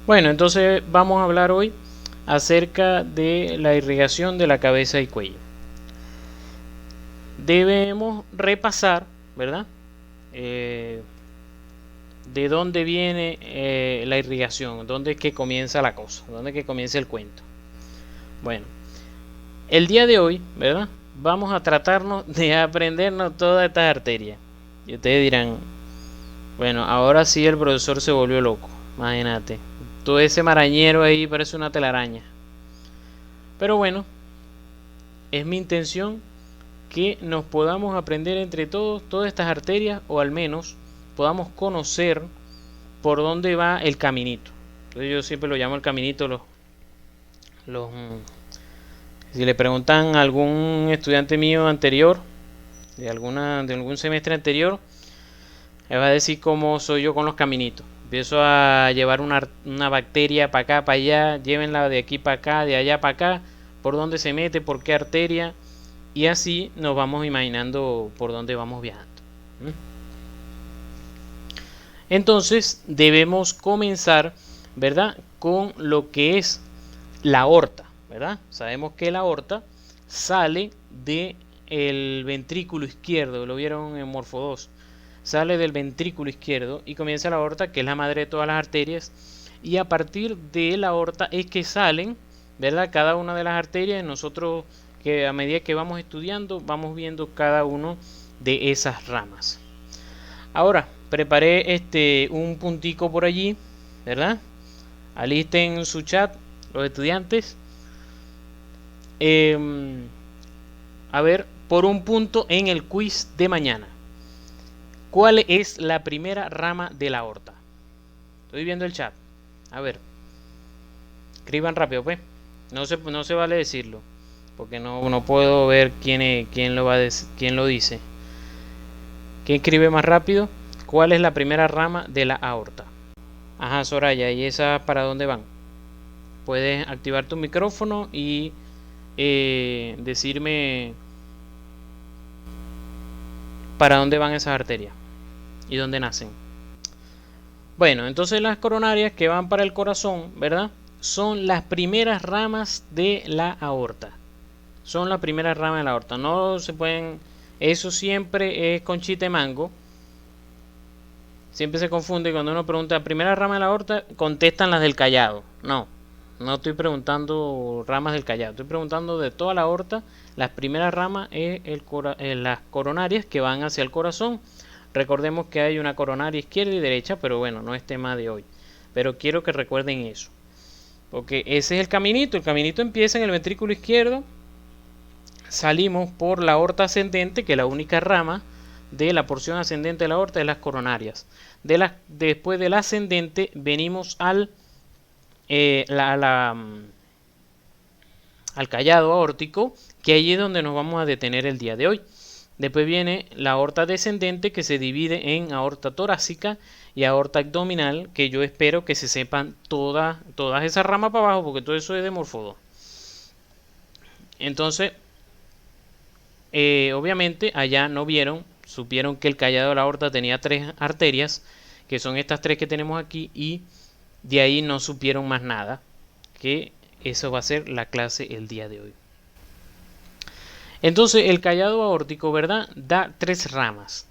Bueno, entonces vamos a hablar hoy acerca de la irrigación de la cabeza y cuello. Debemos repasar, ¿verdad? Eh, de dónde viene la irrigación, dónde es que comienza la cosa, dónde es que comienza el cuento. Bueno, el día de hoy, ¿verdad? Vamos a tratarnos de aprendernos todas estas arterias. Y ustedes dirán, bueno, ahora sí el profesor se volvió loco, imagínate. Todo ese marañero ahí parece una telaraña. Pero bueno, es mi intención que nos podamos aprender entre todos todas estas arterias, o al menos podamos conocer por dónde va el caminito. Entonces yo siempre lo llamo el caminito. Los Si le preguntan a algún estudiante mío anterior, de algún semestre anterior, me va a decir cómo soy yo con los caminitos. Empiezo a llevar una bacteria para acá, para allá, llévenla de aquí para acá, de allá para acá, por dónde se mete, por qué arteria, y así nos vamos imaginando por dónde vamos viajando. Entonces debemos comenzar, ¿verdad?, con lo que es la aorta, ¿verdad? Sabemos que la aorta sale del ventrículo izquierdo, lo vieron en Morfo 2. Sale del ventrículo izquierdo y comienza la aorta, que es la madre de todas las arterias, y a partir de la aorta es que salen, ¿verdad?, cada una de las arterias. Nosotros, que a medida que vamos estudiando, vamos viendo cada uno de esas ramas. Ahora, preparé un puntico por allí, ¿verdad? Alisten su chat los estudiantes. A ver, por un punto en el quiz de mañana. ¿Cuál es la primera rama de la aorta? Estoy viendo el chat. A ver, escriban rápido, pues. No se vale decirlo, porque no puedo ver quién lo dice. ¿Quién escribe más rápido? ¿Cuál es la primera rama de la aorta? Ajá, Soraya, ¿y esas para dónde van? Puedes activar tu micrófono y decirme para dónde van esas arterias y dónde nacen. Bueno, entonces las coronarias, que van para el corazón, ¿verdad?, son las primeras ramas de la aorta. Son las primeras ramas de la aorta. No se pueden... Eso siempre es conchita de mango. Siempre se confunde cuando uno pregunta primera rama de la aorta, contestan las del callado. No estoy preguntando ramas del callado, estoy preguntando de toda la aorta. Las primeras ramas es las coronarias, que van hacia el corazón. Recordemos que hay una coronaria izquierda y derecha, pero bueno, no es tema de hoy. Pero quiero que recuerden eso, porque ese es el caminito. El caminito empieza en el ventrículo izquierdo. Salimos por la aorta ascendente, que es la única rama de la porción ascendente de la aorta, de las coronarias. Después del ascendente venimos al callado aórtico, que allí es donde nos vamos a detener el día de hoy. Después viene la aorta descendente, que se divide en aorta torácica y aorta abdominal, que yo espero que se sepan todas esas ramas para abajo, porque todo eso es de Morfo 2. Entonces, obviamente allá no supieron que el callado de la aorta tenía 3 arterias, que son estas 3 que tenemos aquí, y de ahí no supieron más nada, que eso va a ser la clase el día de hoy. Entonces el callado aórtico, ¿verdad?, da 3 ramas.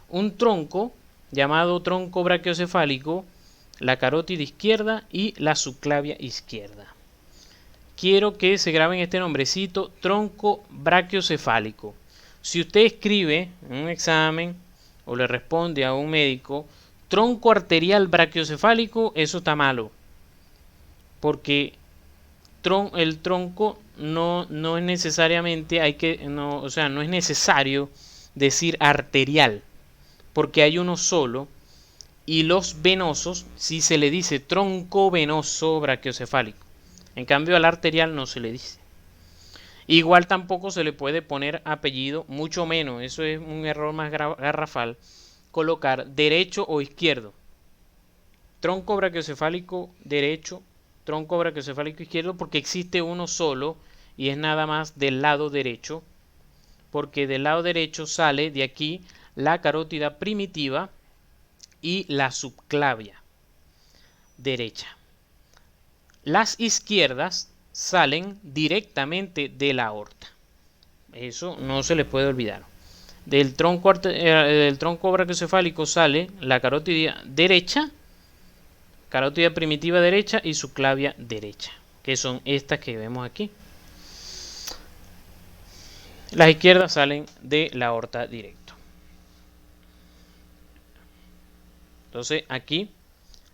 Un tronco llamado tronco brachiocefálico, la carótida izquierda y la subclavia izquierda. Quiero que se graben este nombrecito, tronco brachiocefálico. Si usted escribe en un examen o le responde a un médico tronco arterial brachiocefálico, eso está malo, porque el tronco no es necesariamente, no es necesario decir arterial, porque hay uno solo. Y los venosos, si se le dice tronco venoso brachiocefálico. En cambio al arterial no se le dice. Igual tampoco se le puede poner apellido, mucho menos, eso es un error más garrafal, colocar derecho o izquierdo. Tronco brachiocefálico derecho, tronco brachiocefálico izquierdo, porque existe uno solo y es nada más del lado derecho, porque del lado derecho sale de aquí la carótida primitiva y la subclavia derecha. Las izquierdas salen directamente de la aorta. Eso no se les puede olvidar. Del tronco brachiocefálico sale la carótida derecha, carótida primitiva derecha y subclavia derecha, que son estas que vemos aquí. Las izquierdas salen de la aorta directo. Entonces aquí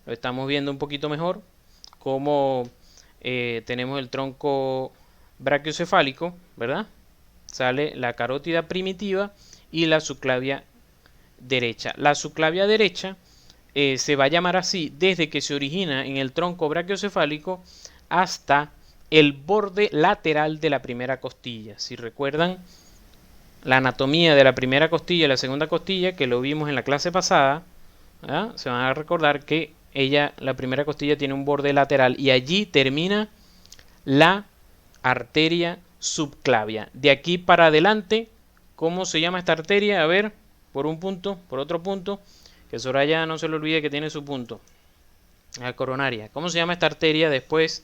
lo estamos viendo un poquito mejor, como tenemos el tronco brachiocefálico, ¿verdad? Sale la carótida primitiva y la subclavia derecha. La subclavia derecha se va a llamar así desde que se origina en el tronco brachiocefálico hasta el borde lateral de la primera costilla. Si recuerdan la anatomía de la primera costilla y la segunda costilla, que lo vimos en la clase pasada, ¿verdad? Se van a recordar que la primera costilla tiene un borde lateral y allí termina la arteria subclavia. De aquí para adelante, ¿cómo se llama esta arteria? A ver, por un punto, por otro punto, que Soraya no se le olvide que tiene su punto. La coronaria. ¿Cómo se llama esta arteria después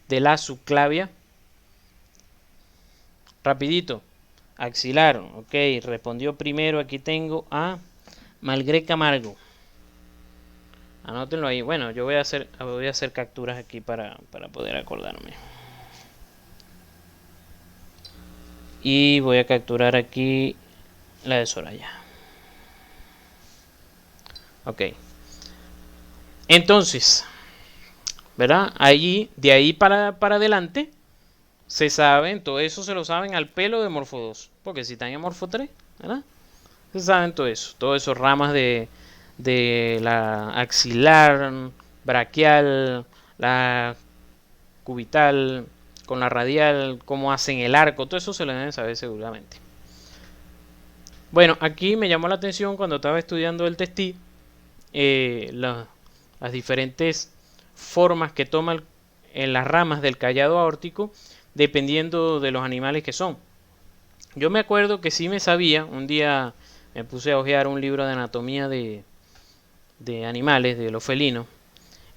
de la subclavia? Rapidito. Axilar. Ok, respondió primero. Aquí tengo a Malgré Camargo. Anótenlo ahí. Bueno, yo voy a hacer capturas aquí para poder acordarme. Y voy a capturar aquí la de Soraya. Ok. Entonces, ¿verdad? Allí, de ahí para adelante, se saben, todo eso se lo saben al pelo de Morfo 2. Porque si están en Morfo 3, ¿verdad? Se saben todo eso. Todas esas ramas de la axilar, braquial, la cubital, con la radial, cómo hacen el arco, todo eso se lo deben saber seguramente. Bueno, aquí me llamó la atención cuando estaba estudiando el testí, las diferentes formas que toman en las ramas del callado aórtico, dependiendo de los animales que son. Yo me acuerdo que sí me sabía, un día me puse a hojear un libro de anatomía de animales, de los felinos,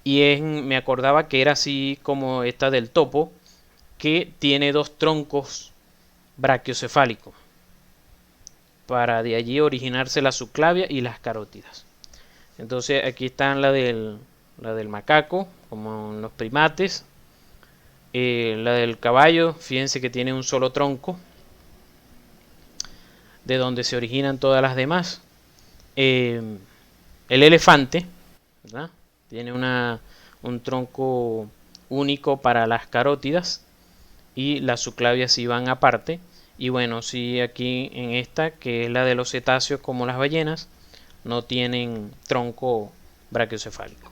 y me acordaba que era así como esta del topo, que tiene dos troncos brachiocefálicos, para de allí originarse la subclavia y las carótidas. Entonces aquí están la del macaco, como en los primates, la del caballo, fíjense que tiene un solo tronco, de donde se originan todas las demás. El elefante, ¿verdad? Tiene un tronco único para las carótidas y las subclavias sí van aparte. Y bueno, sí, aquí en esta, que es la de los cetáceos como las ballenas, no tienen tronco brachiocefálico.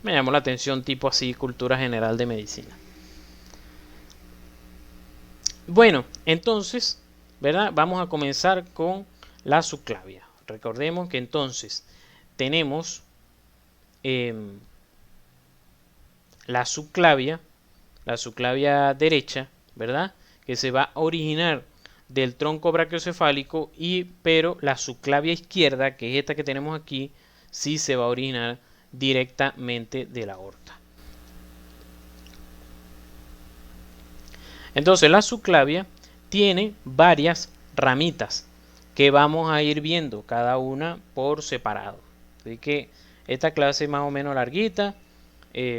Me llamó la atención, tipo así, cultura general de medicina. Bueno, entonces, ¿verdad? Vamos a comenzar con la subclavia. Recordemos que entonces tenemos la subclavia derecha, ¿verdad? Que se va a originar del tronco brachiocefálico, pero la subclavia izquierda, que es esta que tenemos aquí, sí se va a originar directamente de la aorta. Entonces la subclavia tiene varias ramitas que vamos a ir viendo cada una por separado. Así que esta clase es más o menos larguita.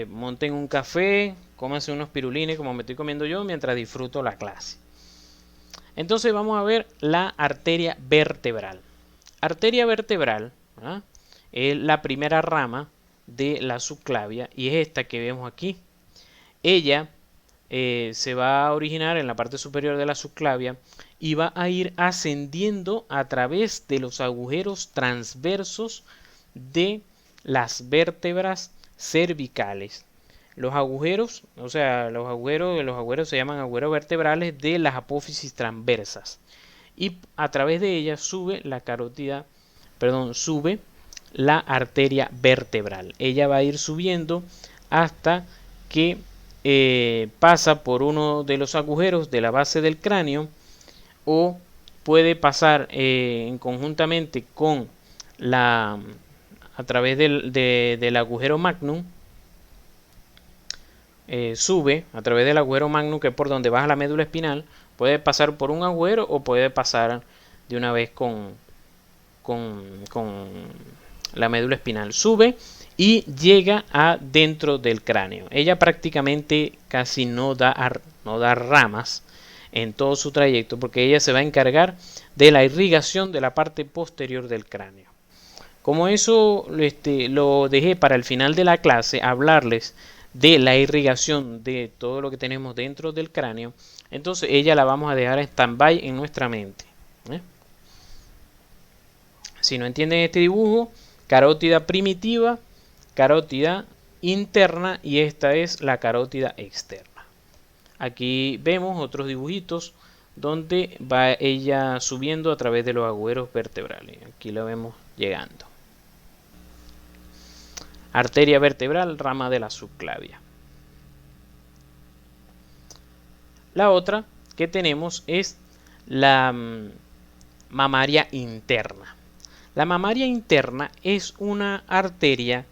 Monten un café, cómanse unos pirulines como me estoy comiendo yo mientras disfruto la clase. Entonces vamos a ver la arteria vertebral. Arteria vertebral, ¿verdad? Es la primera rama de la subclavia y es esta que vemos aquí. Ella se va a originar en la parte superior de la subclavia y va a ir ascendiendo a través de los agujeros transversos de las vértebras cervicales. Los agujeros, los agujeros se llaman agujeros vertebrales de las apófisis transversas. Y a través de ellas sube sube la arteria vertebral. Ella va a ir subiendo hasta que pasa por uno de los agujeros de la base del cráneo, o puede pasar conjuntamente con a través del agujero magnum, sube a través del agujero magnum, que es por donde baja la médula espinal. Puede pasar por un agujero o puede pasar de una vez con la médula espinal. Sube y llega a dentro del cráneo. Ella prácticamente casi no da ramas en todo su trayecto, porque ella se va a encargar de la irrigación de la parte posterior del cráneo. Como eso lo dejé para el final de la clase, hablarles de la irrigación de todo lo que tenemos dentro del cráneo, entonces ella la vamos a dejar en stand-by en nuestra mente. Si no entienden este dibujo, carótida primitiva, carótida interna, y esta es la carótida externa. Aquí vemos otros dibujitos donde va ella subiendo a través de los agujeros vertebrales. Aquí la vemos llegando. Arteria vertebral, rama de la subclavia. La otra que tenemos es la mamaria interna. La mamaria interna es una arteria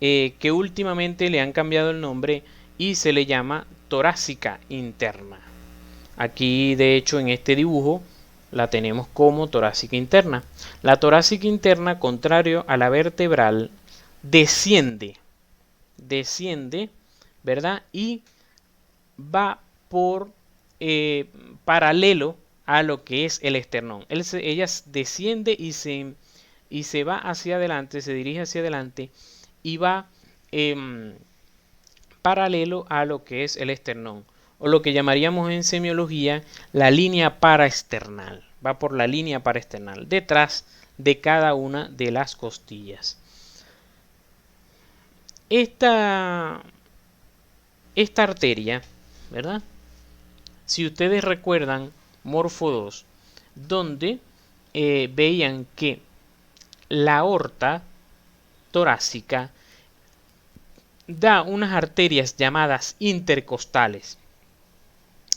que últimamente le han cambiado el nombre y se le llama torácica interna. Aquí, de hecho, en este dibujo la tenemos como torácica interna. La torácica interna, contrario a la vertebral, desciende, ¿verdad? Y va por paralelo a lo que es el esternón. Ella desciende y se va hacia adelante, se dirige hacia adelante y va paralelo a lo que es el esternón, o lo que llamaríamos en semiología la línea paraesternal. Va por la línea paraesternal, detrás de cada una de las costillas. Esta arteria, ¿verdad? Si ustedes recuerdan Morfo 2, donde veían que la aorta torácica da unas arterias llamadas intercostales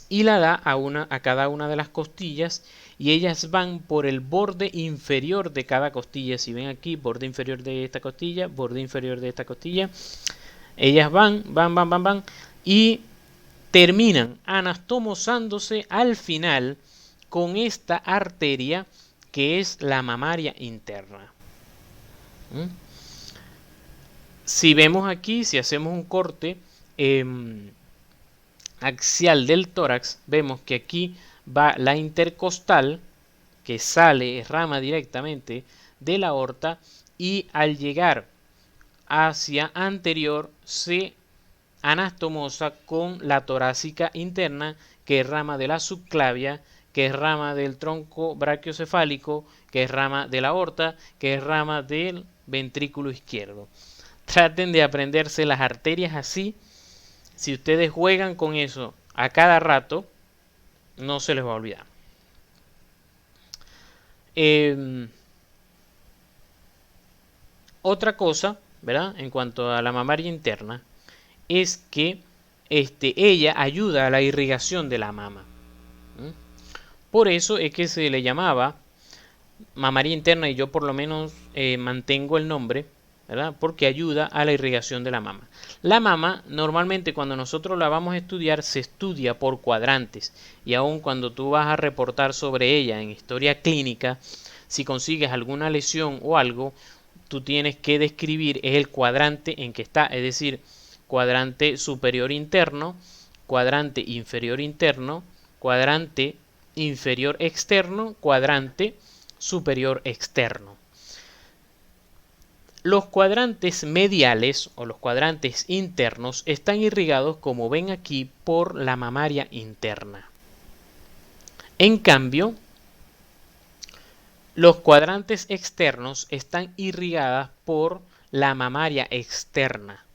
y la da a cada una de las costillas, y ellas van por el borde inferior de cada costilla. Si ven aquí, borde inferior de esta costilla, borde inferior de esta costilla, ellas van y terminan anastomosándose al final con esta arteria que es la mamaria interna. Si vemos aquí, si hacemos un corte axial del tórax, vemos que aquí va la intercostal, que sale, rama directamente de la aorta, y al llegar hacia anterior se anastomosa con la torácica interna, que es rama de la subclavia, que es rama del tronco brachiocefálico, que es rama de la aorta, que es rama del ventrículo izquierdo. Traten de aprenderse las arterias así. Si ustedes juegan con eso a cada rato, no se les va a olvidar. Otra cosa, ¿verdad? En cuanto a la mamaria interna, es que ella ayuda a la irrigación de la mama. Por eso es que se le llamaba mamaria interna, y yo por lo menos mantengo el nombre, ¿verdad? Porque ayuda a la irrigación de la mama. La mama, normalmente cuando nosotros la vamos a estudiar, se estudia por cuadrantes, y aun cuando tú vas a reportar sobre ella en historia clínica, si consigues alguna lesión o algo, tú tienes que describir el cuadrante en que está, es decir, cuadrante superior interno, cuadrante inferior interno, cuadrante inferior externo, cuadrante superior externo. Los cuadrantes mediales o los cuadrantes internos están irrigados, como ven aquí, por la mamaria interna. En cambio, los cuadrantes externos están irrigados por la mamaria externa.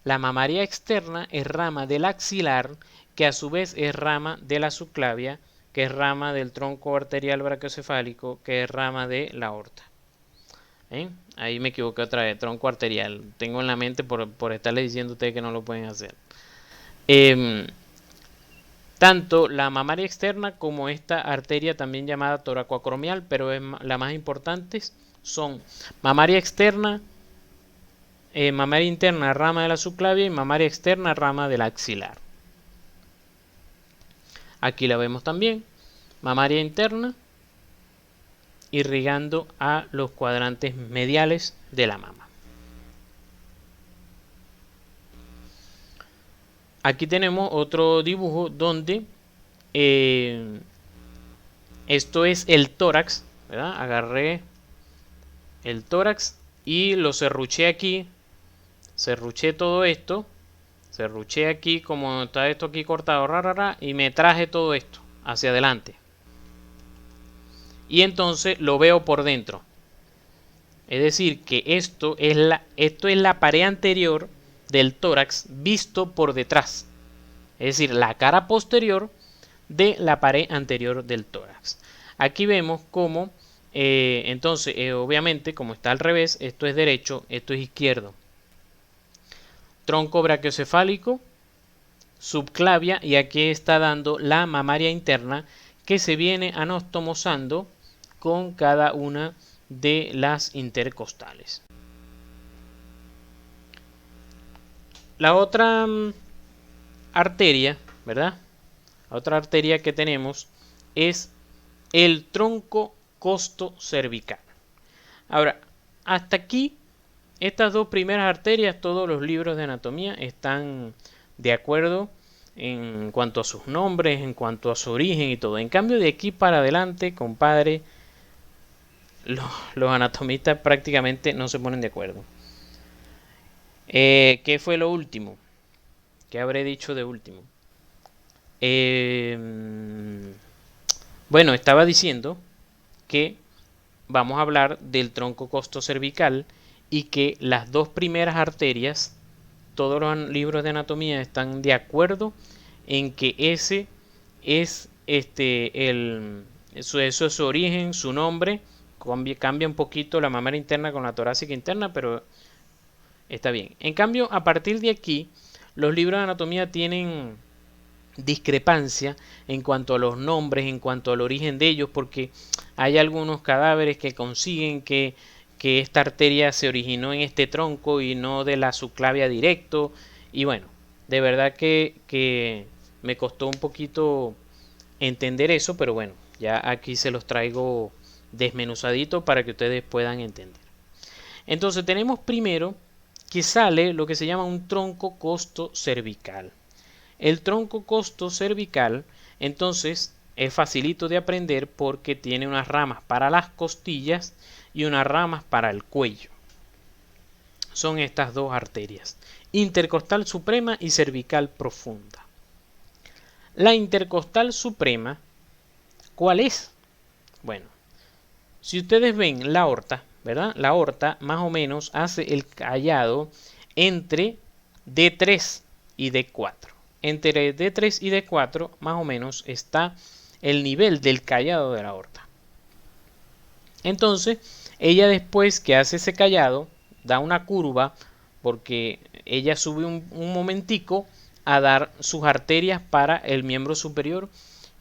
La mamaria externa es rama del axilar, que a su vez es rama de la subclavia, que es rama del tronco arterial brachiocefálico, que es rama de la aorta. Ahí me equivoqué otra vez, tronco arterial. Tengo en la mente por estarles diciendo a ustedes que no lo pueden hacer. Tanto la mamaria externa como esta arteria también llamada toracoacromial, pero la más importante, son mamaria externa, mamaria interna, rama de la subclavia, y mamaria externa, rama del axilar. Aquí la vemos también, mamaria interna, irrigando a los cuadrantes mediales de la mama. Aquí tenemos otro dibujo donde esto es el tórax, ¿verdad? Agarré el tórax y lo serruché aquí, serruché todo esto, serruché aquí como está esto aquí cortado, y me traje todo esto hacia adelante. Y entonces lo veo por dentro. Es decir, que esto es la pared anterior del tórax visto por detrás. Es decir, la cara posterior de la pared anterior del tórax. Aquí vemos cómo, entonces, obviamente, como está al revés, esto es derecho, esto es izquierdo. Tronco brachiocefálico, subclavia, y aquí está dando la mamaria interna que se viene anastomosando con cada una de las intercostales. La otra arteria, ¿verdad? La otra arteria que tenemos es el tronco costocervical. Ahora, hasta aquí, estas dos primeras arterias, todos los libros de anatomía están de acuerdo en cuanto a sus nombres, en cuanto a su origen y todo. En cambio, de aquí para adelante, compadre, los anatomistas prácticamente no se ponen de acuerdo. ¿Qué fue lo último? ¿Qué habré dicho de último? Bueno, estaba diciendo que vamos a hablar del tronco costocervical y que las dos primeras arterias, todos los libros de anatomía están de acuerdo en que ese es eso es su origen, su nombre. Cambia un poquito la mamaria interna con la torácica interna, pero está bien. En cambio, a partir de aquí, los libros de anatomía tienen discrepancia en cuanto a los nombres, en cuanto al origen de ellos, porque hay algunos cadáveres que consiguen que esta arteria se originó en este tronco y no de la subclavia directo. Y bueno, de verdad que me costó un poquito entender eso, pero bueno, ya aquí se los traigo desmenuzadito para que ustedes puedan entender. Entonces tenemos primero que sale lo que se llama un tronco costocervical. El tronco costocervical entonces es facilito de aprender porque tiene unas ramas para las costillas y unas ramas para el cuello. Son estas dos arterias, intercostal suprema y cervical profunda. La intercostal suprema, ¿cuál es? Bueno, si ustedes ven la aorta, ¿verdad? La aorta más o menos hace el callado entre D3 y D4. Entre D3 y D4 más o menos está el nivel del callado de la aorta. Entonces, ella después que hace ese callado, da una curva porque ella sube un momentico a dar sus arterias para el miembro superior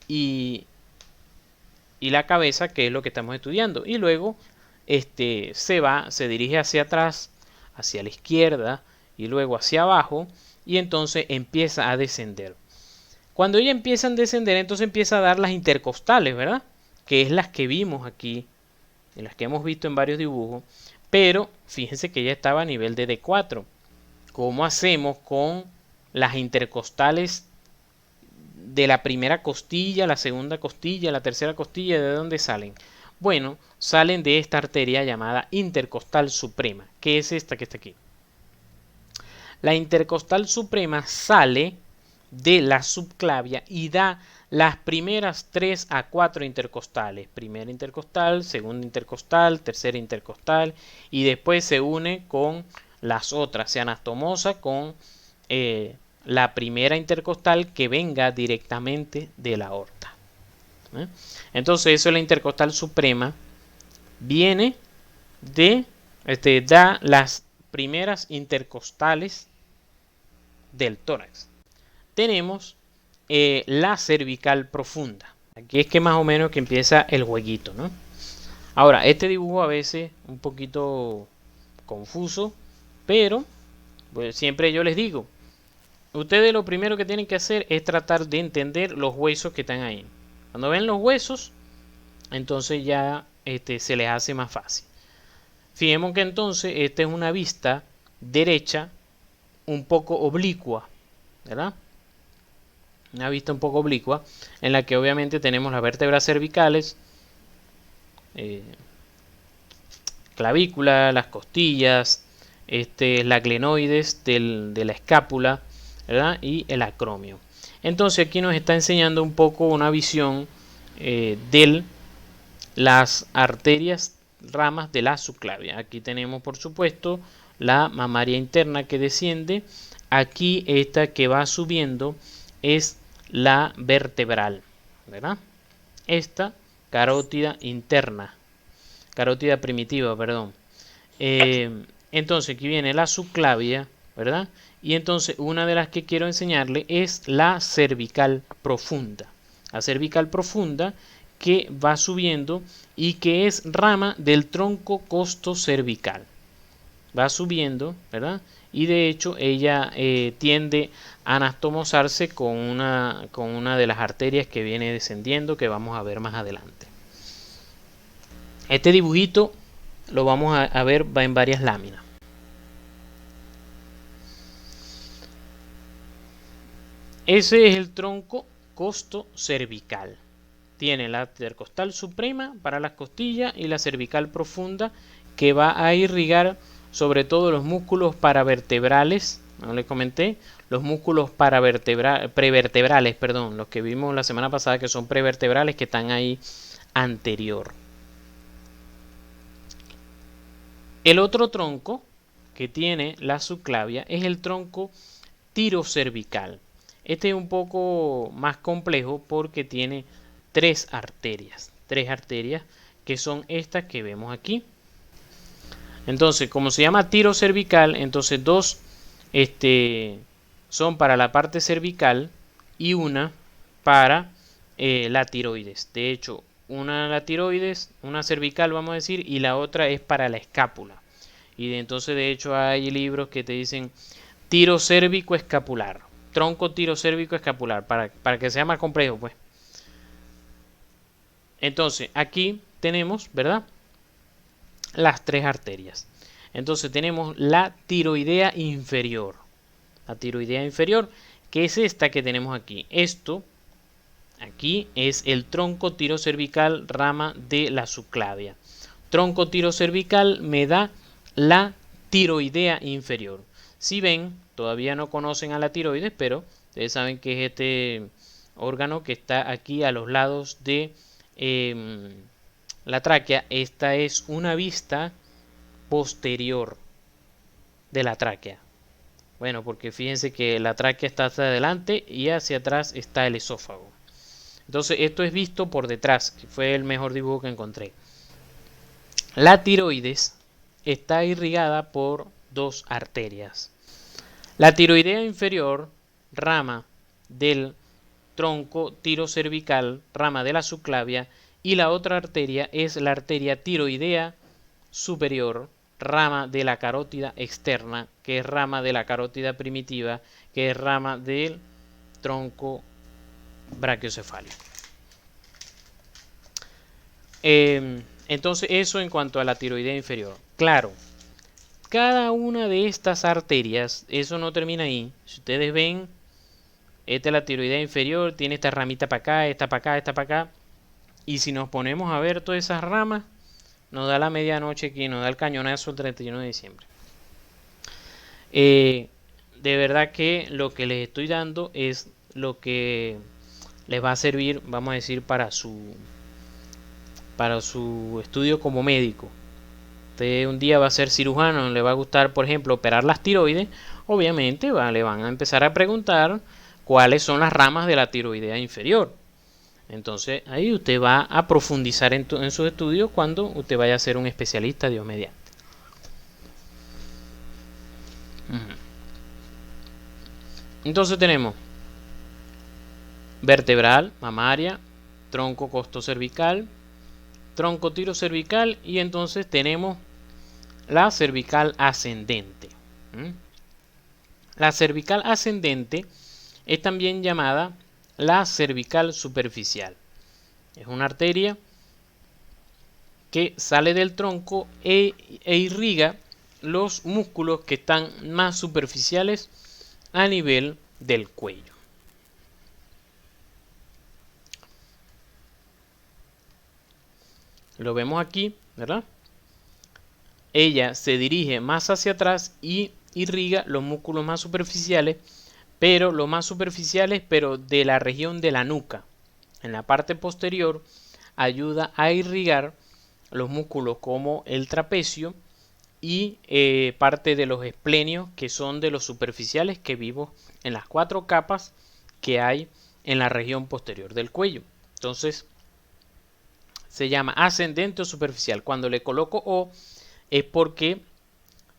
y la cabeza, que es lo que estamos estudiando. Y luego se dirige hacia atrás, hacia la izquierda y luego hacia abajo, y entonces empieza a descender. Cuando ella empieza a descender, entonces empieza a dar las intercostales, ¿verdad? Que es las que vimos aquí, en las que hemos visto en varios dibujos, pero fíjense que ella estaba a nivel de D4. ¿Cómo hacemos con las intercostales de la primera costilla, la segunda costilla, la tercera costilla? ¿De dónde salen? Bueno, salen de esta arteria llamada intercostal suprema, que es esta que está aquí. La intercostal suprema sale de la subclavia y da las primeras 3 a 4 intercostales. Primera intercostal, segunda intercostal, tercera intercostal, y después se une con las otras, se anastomosa con la primera intercostal que venga directamente de la aorta. Entonces eso es la intercostal suprema, viene de, da las primeras intercostales del tórax. Tenemos la cervical profunda. Aquí es que más o menos que empieza el jueguito, ¿no? Ahora, este dibujo a veces un poquito confuso Pero pues, siempre yo les digo, ustedes lo primero que tienen que hacer es tratar de entender los huesos que están ahí. Cuando ven los huesos, entonces ya se les hace más fácil. Fijemos que entonces esta es una vista derecha un poco oblicua, ¿verdad? Una vista un poco oblicua en la que obviamente tenemos las vértebras cervicales, clavícula, las costillas, la glenoides de la escápula, ¿verdad? Y el acromio. Entonces aquí nos está enseñando un poco una visión de las arterias ramas de la subclavia. Aquí tenemos por supuesto la mamaria interna que desciende. Aquí esta que va subiendo es la vertebral, ¿verdad? Esta carótida interna, carótida primitiva, perdón. Entonces aquí viene la subclavia, ¿verdad? Y entonces una de las que quiero enseñarle es la cervical profunda. La cervical profunda que va subiendo y que es rama del tronco costocervical. Va subiendo, ¿verdad? Y de hecho ella tiende a anastomosarse con una de las arterias que viene descendiendo, que vamos a ver más adelante. Este dibujito lo vamos a ver, va en varias láminas. Ese es el tronco costocervical. Tiene la intercostal suprema para las costillas y la cervical profunda que va a irrigar sobre todo los músculos paravertebrales, no les comenté, los músculos prevertebrales, perdón, los que vimos la semana pasada que son prevertebrales que están ahí anterior. El otro tronco que tiene la subclavia es el tronco tirocervical. Este es un poco más complejo porque tiene tres arterias que son estas que vemos aquí. Entonces, como se llama tirocervical, entonces dos son para la parte cervical y una para la tiroides. De hecho, una la tiroides, una cervical vamos a decir, y la otra es para la escápula. Y entonces de hecho hay libros que te dicen tiro cérvico escapular, tronco tiro cérvico escapular, para que sea más complejo, pues. Entonces aquí tenemos, ¿verdad?, las tres arterias. Entonces tenemos la tiroidea inferior. La tiroidea inferior, que es esta que tenemos aquí. Esto, aquí, es el tronco tirocervical, rama de la subclavia. Tronco tirocervical me da la tiroidea inferior. Si ven, todavía no conocen a la tiroides, pero ustedes saben que es este órgano que está aquí a los lados de la tráquea. Esta es una vista posterior de la tráquea. Bueno, porque fíjense que la tráquea está hacia adelante y hacia atrás está el esófago. Entonces esto es visto por detrás, que fue el mejor dibujo que encontré. La tiroides está irrigada por dos arterias. La tiroidea inferior, rama del tronco tirocervical, rama de la subclavia, y la otra arteria es la arteria tiroidea superior, rama de la carótida externa, que es rama de la carótida primitiva, que es rama del tronco brachiocefálico. Entonces eso en cuanto a la tiroidea inferior. Claro, cada una de estas arterias, eso no termina ahí. Si ustedes ven, esta es la tiroidea inferior, tiene esta ramita para acá, esta para acá, esta para acá. Y si nos ponemos a ver todas esas ramas, nos da la medianoche aquí, nos da el cañonazo el 31 de diciembre. De verdad que lo que les estoy dando es lo que les va a servir, vamos a decir, para su estudio como médico. Usted un día va a ser cirujano, le va a gustar, por ejemplo, operar las tiroides. Obviamente le van a empezar a preguntar cuáles son las ramas de la tiroidea inferior. Entonces ahí usted va a profundizar en sus estudios cuando usted vaya a ser un especialista, Dios mediante. Entonces tenemos vertebral, mamaria, tronco costocervical, tronco tirocervical, y entonces tenemos la cervical ascendente. ¿Mm? La cervical ascendente es también llamada la cervical superficial. Es una arteria que sale del tronco e irriga los músculos que están más superficiales a nivel del cuello. Lo vemos aquí, ¿verdad? Ella se dirige más hacia atrás y irriga los músculos más superficiales, pero los más superficiales, pero de la región de la nuca. En la parte posterior ayuda a irrigar los músculos como el trapecio y parte de los esplenios, que son de los superficiales que vimos en las 4 capas que hay en la región posterior del cuello. Entonces se llama ascendente o superficial. Cuando le coloco O es porque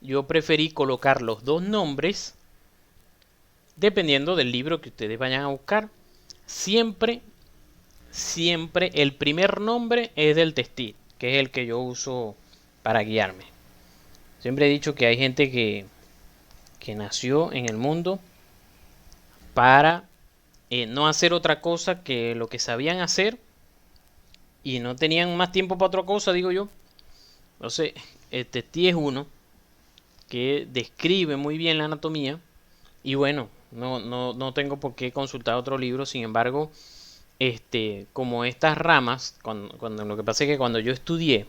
yo preferí colocar los dos nombres dependiendo del libro que ustedes vayan a buscar. Siempre el primer nombre es del textil, que es el que yo uso para guiarme. Siempre he dicho que hay gente que nació en el mundo para no hacer otra cosa que lo que sabían hacer y no tenían más tiempo para otra cosa, digo yo. Entonces, el textil es uno que describe muy bien la anatomía y bueno, no tengo por qué consultar otro libro. Sin embargo, como estas ramas, cuando lo que pasa es que cuando yo estudié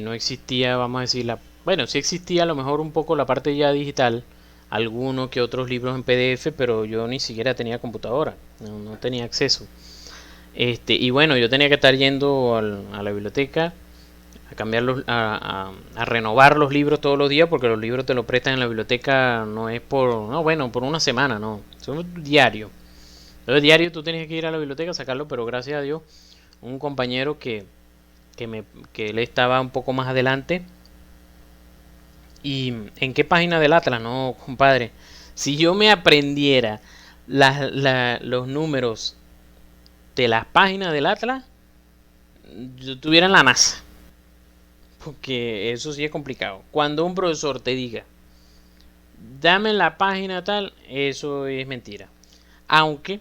no existía, vamos a decir, bueno, sí existía a lo mejor un poco la parte ya digital, algunos que otros libros en PDF, pero yo ni siquiera tenía computadora, no tenía acceso. Y bueno, yo tenía que estar yendo a la biblioteca a cambiar a renovar los libros todos los días, porque los libros te los prestan en la biblioteca, no es por una semana, no, son diario. Entonces diario tú tienes que ir a la biblioteca a sacarlo, pero gracias a Dios un compañero que él estaba un poco más adelante. ¿Y en qué página del Atlas? No, compadre, si yo me aprendiera los números de las páginas del Atlas, yo estuviera en la NASA, porque eso sí es complicado. Cuando un profesor te diga dame la página tal, eso es mentira. Aunque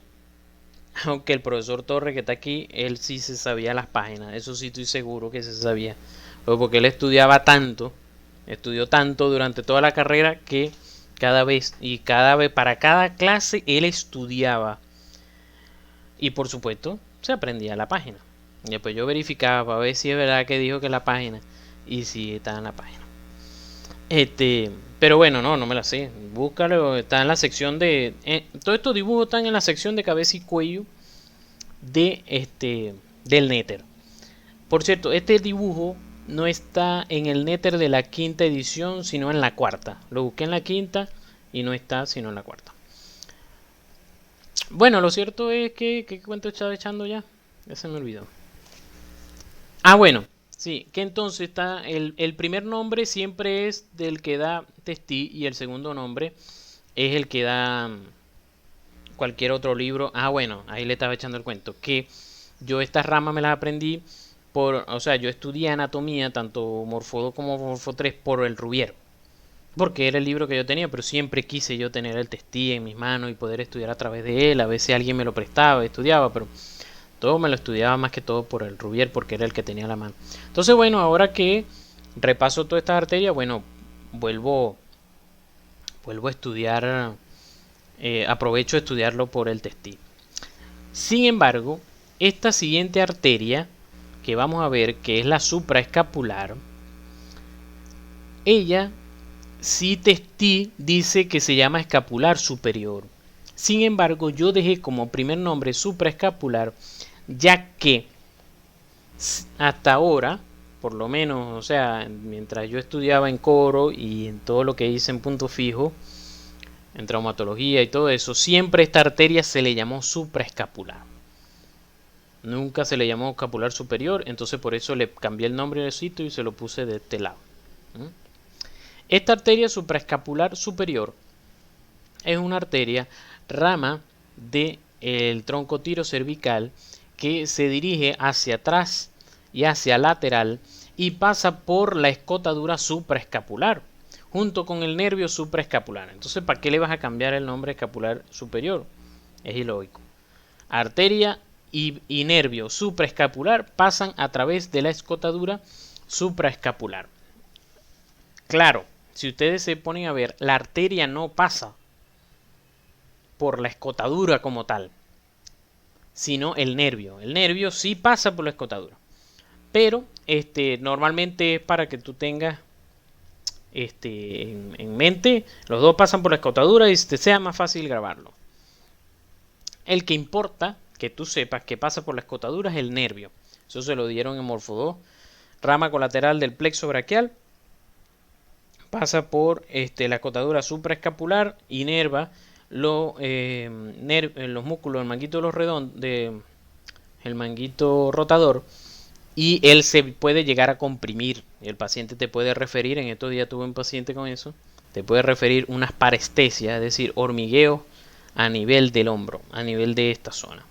el profesor Torre que está aquí, él sí se sabía las páginas, eso sí estoy seguro que se sabía, porque él estudió tanto durante toda la carrera que cada vez para cada clase él estudiaba y por supuesto se aprendía la página. Y después yo verificaba para ver si es verdad que dijo que la página y si está en la página. Pero bueno, no me la sé. Búscalo, está en la sección de todos estos dibujos están en la sección de cabeza y cuello del Netter. Por cierto, este dibujo no está en el Netter de la 5ª edición, sino en la 4ª. Lo busqué en la 5ª y no está sino en la 4ª. Bueno, lo cierto es que ¿qué cuento estaba echando ya? Ya se me olvidó. Bueno, sí, que entonces está el primer nombre siempre es del que da Testí y el segundo nombre es el que da cualquier otro libro. Bueno, ahí le estaba echando el cuento, que yo estas ramas me las aprendí yo estudié anatomía, tanto Morfo 2 como Morfo 3 por el Rubiero, porque era el libro que yo tenía, pero siempre quise yo tener el Testí en mis manos y poder estudiar a través de él. A veces alguien me lo prestaba, estudiaba, pero todo me lo estudiaba más que todo por el Rubier, porque era el que tenía la mano. Entonces, bueno, ahora que repaso todas estas arterias, bueno, vuelvo a estudiar, aprovecho de estudiarlo por el Testí. Sin embargo, esta siguiente arteria que vamos a ver, que es la supraescapular, ella, sí Testí dice que se llama escapular superior. Sin embargo, yo dejé como primer nombre supraescapular, ya que hasta ahora, por lo menos, o sea, mientras yo estudiaba en coro y en todo lo que hice en punto fijo, en traumatología y todo eso, siempre esta arteria se le llamó supraescapular. Nunca se le llamó escapular superior, entonces por eso le cambié el nombre del sitio y se lo puse de este lado. Esta arteria supraescapular superior es una arteria rama del tronco tirocervical que se dirige hacia atrás y hacia lateral y pasa por la escotadura supraescapular. junto con el nervio supraescapular. Entonces, ¿para qué le vas a cambiar el nombre escapular superior? Es ilógico. Arteria y nervio supraescapular pasan a través de la escotadura supraescapular. Claro, si ustedes se ponen a ver, la arteria no pasa por la escotadura como tal, sino el nervio. El nervio sí pasa por la escotadura, pero normalmente es para que tú tengas en mente, los dos pasan por la escotadura y te sea más fácil grabarlo. El que importa que tú sepas que pasa por la escotadura es el nervio. Eso se lo dieron en Morfo 2. Rama colateral del plexo braquial. Pasa por la escotadura supraescapular, inerva los músculos del manguito el manguito rotador, y él se puede llegar a comprimir. El paciente te puede referir, en estos días tuve un paciente con eso, te puede referir unas parestesias, es decir, hormigueo a nivel del hombro, a nivel de esta zona.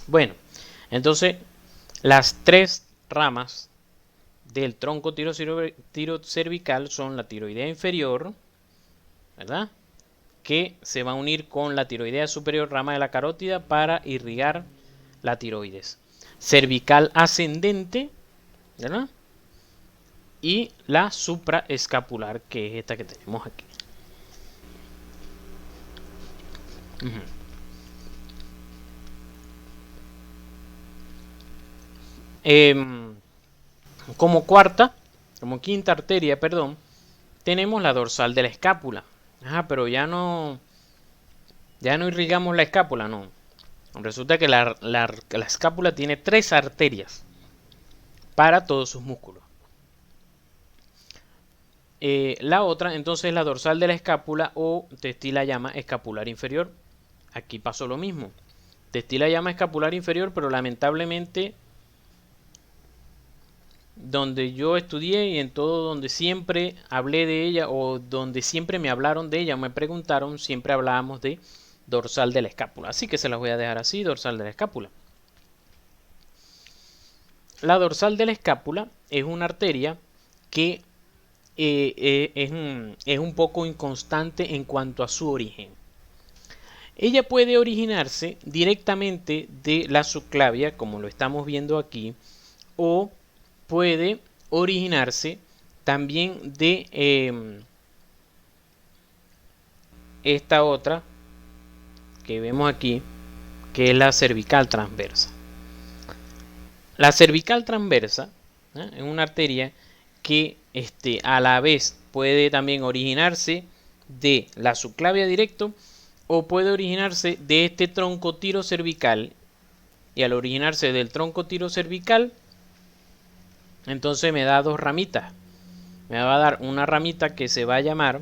Bueno, entonces las tres ramas del tronco tirocervical son la tiroidea inferior, ¿verdad?, que se va a unir con la tiroidea superior, rama de la carótida, para irrigar la tiroides. Cervical ascendente, ¿verdad?, y la supraescapular, que es esta que tenemos aquí. Como quinta arteria, perdón, tenemos la dorsal de la escápula. Pero ya no irrigamos la escápula, no. Resulta que la escápula tiene 3 arterias para todos sus músculos. La otra, entonces, la dorsal de la escápula, o testila llama escapular inferior. Aquí pasó lo mismo. Testila llama escapular inferior, pero lamentablemente, donde yo estudié y en todo donde siempre hablé de ella, o donde siempre me hablaron de ella o me preguntaron, siempre hablábamos de dorsal de la escápula. Así que se las voy a dejar así, dorsal de la escápula. La dorsal de la escápula es una arteria que es un poco inconstante en cuanto a su origen. Ella puede originarse directamente de la subclavia, como lo estamos viendo aquí, o puede originarse también de esta otra que vemos aquí, que es la cervical transversa. La cervical transversa es una arteria que a la vez puede también originarse de la subclavia directo, o puede originarse de este tronco tirocervical, y al originarse del tronco tirocervical, entonces me da 2 ramitas. Me va a dar una ramita que se va a llamar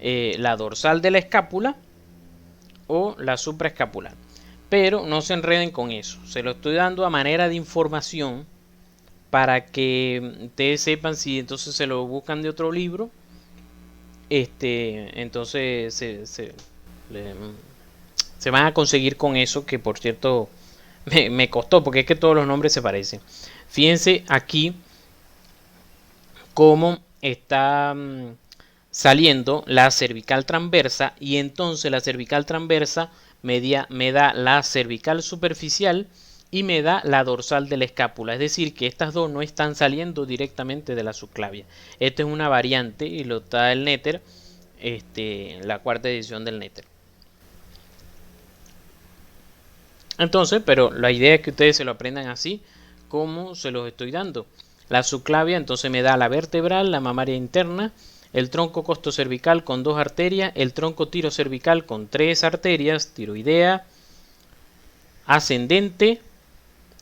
la dorsal de la escápula o la supraescapular. Pero no se enreden con eso. Se lo estoy dando a manera de información para que ustedes sepan. Si entonces se lo buscan de otro libro, entonces se van a conseguir con eso, que por cierto me costó, porque es que todos los nombres se parecen. Fíjense aquí cómo está saliendo la cervical transversa, y entonces la cervical transversa me da la cervical superficial y me da la dorsal de la escápula. Es decir, que estas dos no están saliendo directamente de la subclavia. Esta es una variante y lo da el Netter, la cuarta edición del Netter. Entonces, pero la idea es que ustedes se lo aprendan así como se los estoy dando. La subclavia entonces me da la vertebral, la mamaria interna, el tronco costocervical con 2 arterias, el tronco tirocervical con 3 arterias, tiroidea, ascendente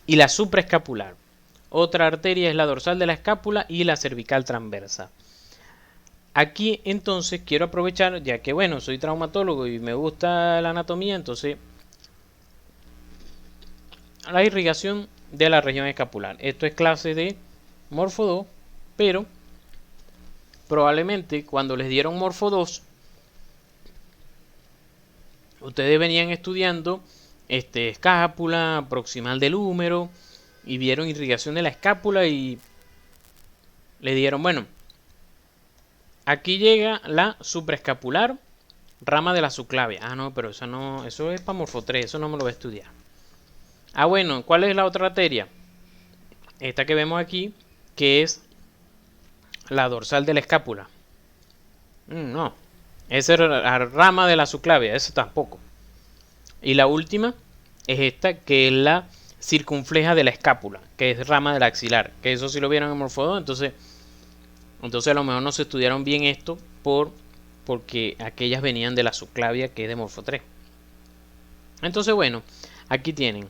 y la supraescapular. Otra arteria es la dorsal de la escápula y la cervical transversa. Aquí entonces quiero aprovechar, ya que bueno, soy traumatólogo y me gusta la anatomía, entonces la irrigación de la región escapular. Esto es clase de Morfo 2, pero probablemente cuando les dieron Morfo 2, ustedes venían estudiando escápula, proximal del húmero, y vieron irrigación de la escápula y le dieron, bueno, aquí llega la supraescapular, rama de la subclavia. Ah, no, pero eso no, eso es para Morfo 3, eso no me lo voy a estudiar. Ah, bueno, ¿cuál es la otra arteria? Esta que vemos aquí, que es la dorsal de la escápula. No, esa es la rama de la subclavia, eso tampoco. Y la última es esta, que es la circunfleja de la escápula, que es rama del axilar, que eso sí lo vieron en Morfo 2, entonces a lo mejor no se estudiaron bien esto porque aquellas venían de la subclavia, que es de Morfo 3. Entonces, bueno, aquí tienen.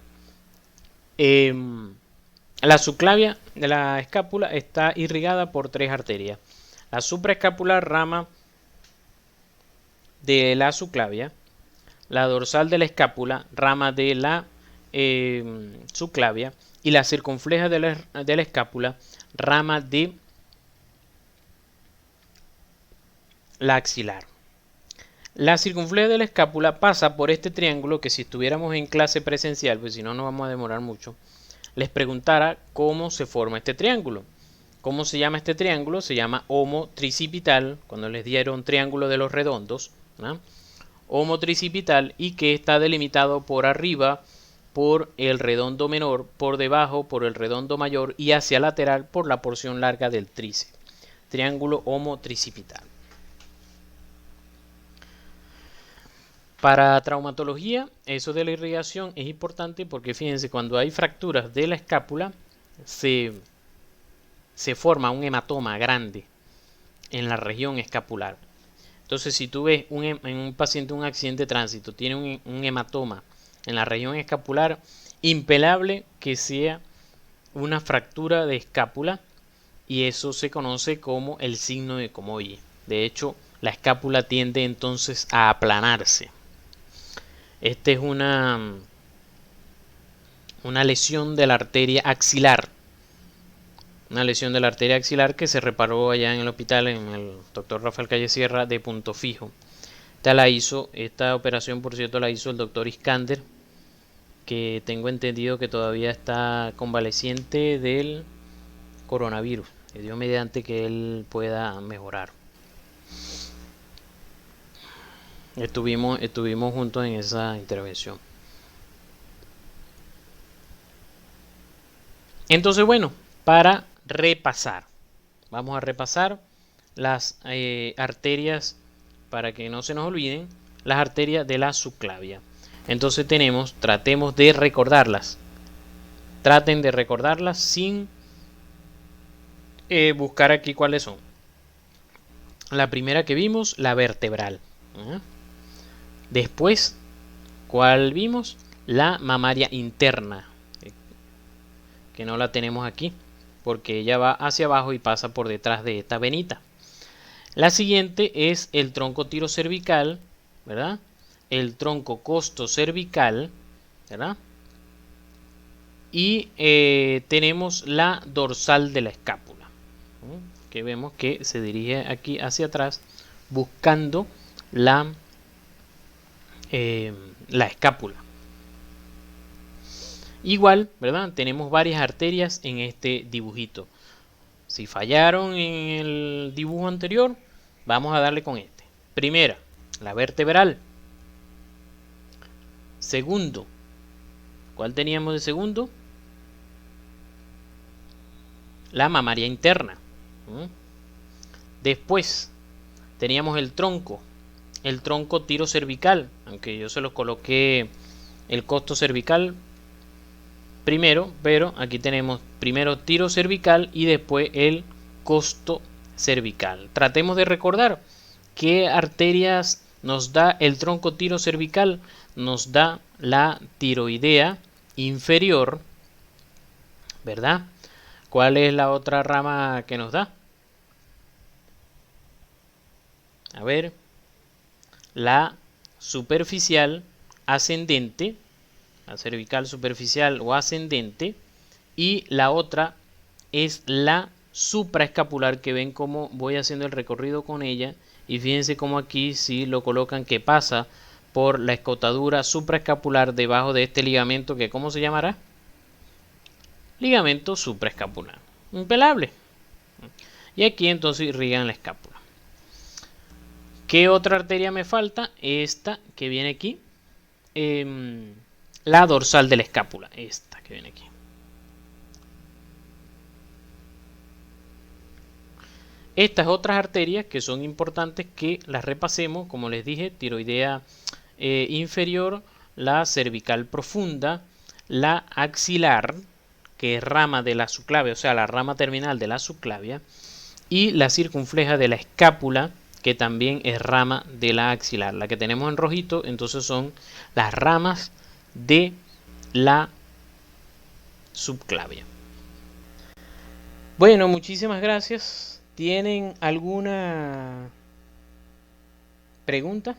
La subclavia de la escápula está irrigada por 3 arterias. La supraescapular, rama de la subclavia. La dorsal de la escápula, rama de la subclavia. Y la circunfleja de la escápula, rama de la axilar. La circunfleja de la escápula pasa por este triángulo que si estuviéramos en clase presencial, pues si no nos vamos a demorar mucho, les preguntara cómo se forma este triángulo. ¿Cómo se llama este triángulo? Se llama homotricipital, cuando les dieron triángulo de los redondos, ¿no? Homotricipital, y que está delimitado por arriba por el redondo menor, por debajo por el redondo mayor y hacia lateral por la porción larga del tríceps. Triángulo homotricipital. Para traumatología, eso de la irrigación es importante porque fíjense, cuando hay fracturas de la escápula, se forma un hematoma grande en la región escapular. Entonces, si tú ves en un paciente un accidente de tránsito, tiene un hematoma en la región escapular, impelable que sea una fractura de escápula, y eso se conoce como el signo de Comoyi. De hecho, la escápula tiende entonces a aplanarse. Esta es una lesión de la arteria axilar. Una lesión de la arteria axilar que se reparó allá en el hospital, en el Dr. Rafael Calle Sierra, de Punto Fijo. Esta operación, por cierto, la hizo el doctor Iskander, que tengo entendido que todavía está convaleciente del coronavirus. Y Dios mediante que él pueda mejorar. Estuvimos juntos en esa intervención. Entonces, bueno, para repasar, vamos a repasar las arterias, para que no se nos olviden, las arterias de la subclavia. Entonces tratemos de recordarlas. Traten de recordarlas sin buscar aquí cuáles son. La primera que vimos, la vertebral. Después, ¿cuál vimos? La mamaria interna, que no la tenemos aquí, porque ella va hacia abajo y pasa por detrás de esta venita. La siguiente es el tronco tirocervical, ¿verdad? El tronco costocervical, ¿verdad? Y tenemos la dorsal de la escápula, que vemos que se dirige aquí hacia atrás buscando la escápula. Igual, ¿verdad? Tenemos varias arterias en este dibujito. Si fallaron en el dibujo anterior, vamos a darle con este. Primera, la vertebral. Segundo, ¿cuál teníamos de segundo? La mamaria interna. Después teníamos el tronco tirocervical, aunque yo se los coloqué el costocervical primero, pero aquí tenemos primero tirocervical y después el costocervical. Tratemos de recordar qué arterias nos da el tronco tirocervical. Nos da la tiroidea inferior, ¿verdad? ¿Cuál es la otra rama que nos da? A ver, la superficial ascendente, la cervical superficial o ascendente, y la otra es la supraescapular, que ven cómo voy haciendo el recorrido con ella, y fíjense cómo aquí si lo colocan que pasa por la escotadura supraescapular debajo de este ligamento, que ¿cómo se llamará? Ligamento supraescapular, impelable. Y aquí entonces irrigan la escápula. ¿Qué otra arteria me falta? Esta que viene aquí. La dorsal de la escápula. Esta que viene aquí. Estas otras arterias que son importantes que las repasemos, como les dije, tiroidea inferior, la cervical profunda, la axilar, que es rama de la subclavia, o sea, la rama terminal de la subclavia, y la circunfleja de la escápula, que también es rama de la axilar. La que tenemos en rojito, entonces son las ramas de la subclavia. Bueno, muchísimas gracias. ¿Tienen alguna pregunta?